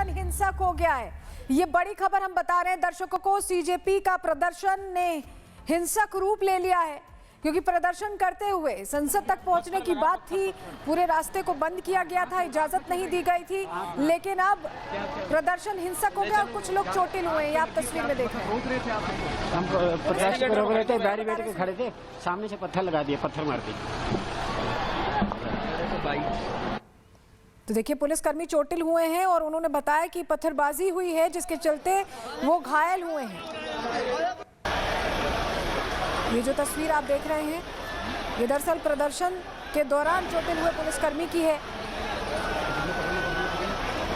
प्रदर्शन हिंसक हो गया है। ये बड़ी खबर हम बता रहे हैं दर्शकों को। सीजेपी का प्रदर्शन ने हिंसक रूप ले लिया है क्योंकि प्रदर्शन करते हुए संसद तक पहुंचने की बात थी, पूरे रास्ते को बंद किया गया था, इजाजत नहीं दी गई थी, लेकिन अब प्रदर्शन हिंसक हो गया और कुछ लोग चोटिल हुए हैं। आप तस्वीर में देख रहे हैं। हम प्रोटेस्ट पर रोक रहे थे, बैरिकेड के खड़े थे, सामने से पत्थर लगा दिए, पत्थर मार दिए। तो देखिए पुलिसकर्मी चोटिल हुए हैं और उन्होंने बताया कि पत्थरबाजी हुई है जिसके चलते वो घायल हुए हैं। ये जो तस्वीर आप देख रहे हैं ये दरअसल प्रदर्शन के दौरान चोटिल हुए पुलिसकर्मी की है।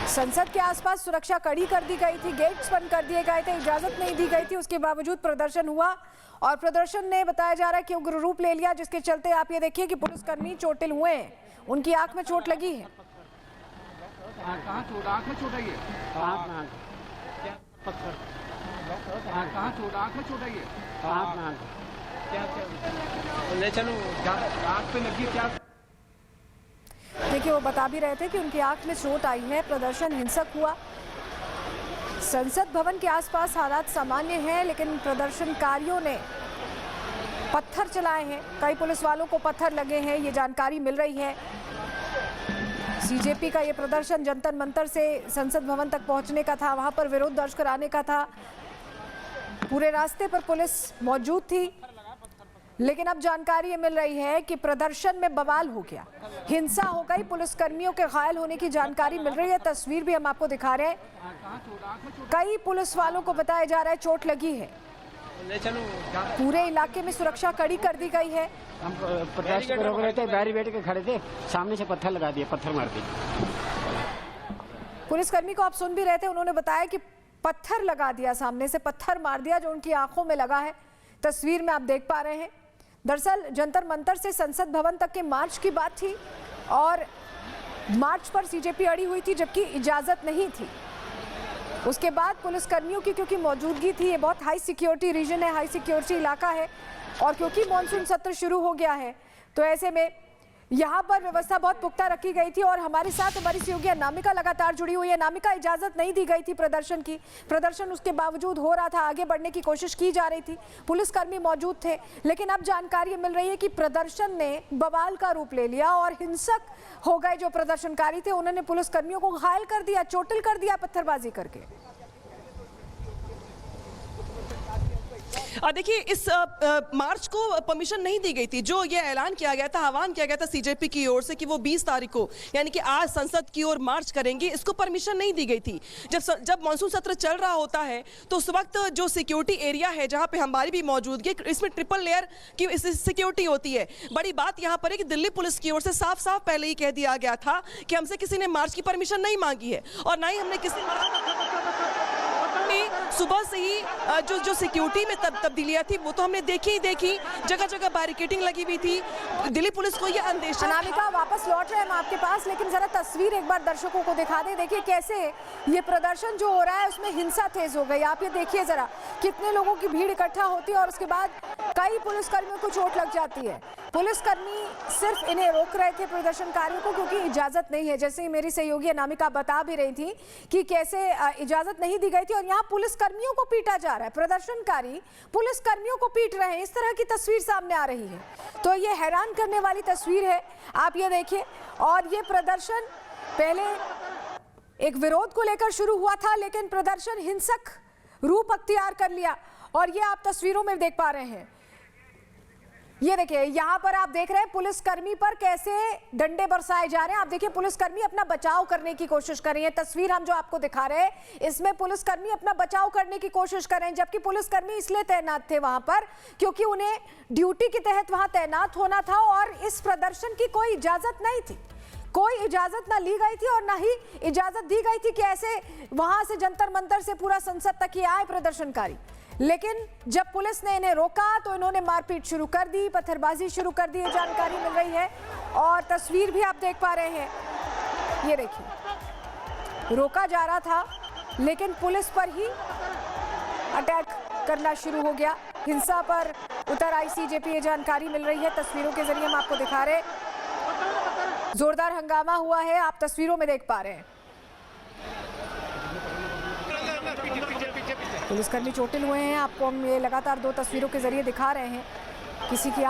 संसद के आसपास सुरक्षा कड़ी कर दी गई थी, गेट्स बंद कर दिए गए थे, इजाजत नहीं दी गई थी, उसके बावजूद प्रदर्शन हुआ और प्रदर्शन ने बताया जा रहा है कि उग्र रूप ले लिया, जिसके चलते आप ये देखिए कि पुलिसकर्मी चोटिल हुए हैं, उनकी आंख में चोट लगी है। कहाँ चोट? आँख में चोट आई है? कहाँ चोट? आँख में चोट आई है? क्या ले चलो, आँख पे लगी क्या? देखिए वो बता भी रहे थे कि उनकी आंख में चोट आई है। प्रदर्शन हिंसक हुआ। संसद भवन के आसपास हालात सामान्य हैं, लेकिन प्रदर्शनकारियों ने पत्थर चलाए हैं, कई पुलिस वालों को पत्थर लगे हैं, ये जानकारी मिल रही है। सीजेपी का ये प्रदर्शन जंतर मंतर से संसद भवन तक पहुंचने का था, वहां पर विरोध दर्ज कराने का था। पूरे रास्ते पर पुलिस मौजूद थी, लेकिन अब जानकारी ये मिल रही है कि प्रदर्शन में बवाल हो गया, हिंसा हो गई, पुलिसकर्मियों के घायल होने की जानकारी मिल रही है। तस्वीर भी हम आपको दिखा रहे हैं। कई पुलिस वालों को बताया जा रहा है चोट लगी है। पूरे इलाके में सुरक्षा कड़ी कर दी गई है। हम प्रोटेस्ट पर रोक रहे थे, बैरिकेड के खड़े थे, सामने से पत्थर लगा दिए, पत्थर मार दिए। पुलिसकर्मी को आप सुन भी रहे थे, उन्होंने बताया कि पत्थर लगा दिया, सामने से पत्थर मार दिया, जो उनकी आंखों में लगा है। तस्वीर में आप देख पा रहे हैं। दरअसल जंतर मंतर से संसद भवन तक के मार्च की बात थी और मार्च पर सीजेपी अड़ी हुई थी, जबकि इजाजत नहीं थी। उसके बाद पुलिसकर्मियों की क्योंकि मौजूदगी थी, ये बहुत हाई सिक्योरिटी रीजन है, हाई सिक्योरिटी इलाका है, और क्योंकि मॉनसून सत्र शुरू हो गया है तो ऐसे में यहाँ पर व्यवस्था बहुत पुख्ता रखी गई थी। और हमारे साथ हमारी सहयोगी अनामिका लगातार जुड़ी हुई है। अनामिका, इजाजत नहीं दी गई थी प्रदर्शन की, प्रदर्शन उसके बावजूद हो रहा था, आगे बढ़ने की कोशिश की जा रही थी, पुलिसकर्मी मौजूद थे, लेकिन अब जानकारी मिल रही है कि प्रदर्शन ने बवाल का रूप ले लिया और हिंसक हो गए। जो प्रदर्शनकारी थे उन्होंने पुलिसकर्मियों को घायल कर दिया, चोटिल कर दिया पत्थरबाजी करके। देखिए इस मार्च को परमिशन नहीं दी गई थी। जो ये ऐलान किया गया था, आह्वान किया गया था सीजेपी की ओर से कि वो 20 तारीख को यानी कि आज संसद की ओर मार्च करेंगे, इसको परमिशन नहीं दी गई थी। जब मॉनसून सत्र चल रहा होता है तो उस वक्त जो सिक्योरिटी एरिया है जहां पे हमारी भी मौजूदगी, इसमें ट्रिपल लेयर की सिक्योरिटी होती है। बड़ी बात यहां पर है कि दिल्ली पुलिस की ओर से साफ साफ पहले ही कह दिया गया था कि हमसे किसी ने मार्च की परमिशन नहीं मांगी है और ना ही हमने किसी सुबह से ही जो सिक्योरिटी में तब्दीलियां थी वो तो हमने देखी ही देखी, जगह जगह बैरिकेडिंग लगी हुई थी। दिल्ली पुलिस को ये अंदेशा। अनामिका वापस लौट रहे हैं हम आपके पास, लेकिन जरा तस्वीर एक बार दर्शकों को दिखा दें। देखिए कैसे ये प्रदर्शन जो हो रहा है उसमें हिंसा तेज हो गई। आप ये देखिए जरा, कितने लोगों की भीड़ इकट्ठा होती है और उसके बाद कई पुलिसकर्मियों को चोट लग जाती है। पुलिसकर्मी सिर्फ इन्हें रोक रहे थे प्रदर्शनकारियों को क्योंकि इजाजत नहीं है। जैसे मेरी सहयोगी अनामिका बता भी रही थी कि कैसे इजाजत नहीं दी गई थी और यहाँ पुलिसकर्मियों को पीटा जा रहा है, प्रदर्शनकारी पुलिसकर्मियों को पीट रहे हैं, इस तरह की तस्वीर सामने आ रही है। तो ये हैरान करने वाली तस्वीर है, आप ये देखिए। और ये प्रदर्शन पहले एक विरोध को लेकर शुरू हुआ था, लेकिन प्रदर्शन हिंसक रूप अख्तियार कर लिया और ये आप तस्वीरों में देख पा रहे हैं। ये देखिए यहाँ पर आप देख रहे हैं पुलिसकर्मी पर कैसे डंडे बरसाए जा रहे हैं। आप देखिए पुलिसकर्मी अपना बचाव करने की कोशिश कर रही है। तस्वीर हम जो आपको दिखा रहे हैं इसमें पुलिसकर्मी अपना बचाव करने की कोशिश कर रहे हैं, जबकि पुलिसकर्मी इसलिए तैनात थे वहां पर क्योंकि उन्हें ड्यूटी के तहत वहां तैनात होना था और इस प्रदर्शन की कोई इजाजत नहीं थी, कोई इजाजत ना ली गई थी और ना ही इजाजत दी गई थी कि ऐसे वहां से जंतर मंतर से पूरा संसद तक ही आए प्रदर्शनकारी। लेकिन जब पुलिस ने इन्हें रोका तो इन्होंने मारपीट शुरू कर दी, पत्थरबाजी शुरू कर दी, ये जानकारी मिल रही है। और तस्वीर भी आप देख पा रहे हैं, ये देखिए रोका जा रहा था लेकिन पुलिस पर ही अटैक करना शुरू हो गया, हिंसा पर उतर आई सीजेपी, ये जानकारी मिल रही है। तस्वीरों के जरिए हम आपको दिखा रहे हैं, जोरदार हंगामा हुआ है, आप तस्वीरों में देख पा रहे हैं। पुलिसकर्मी चोटिल हुए हैं। आपको हम ये लगातार 2 तस्वीरों के जरिए दिखा रहे हैं। किसी की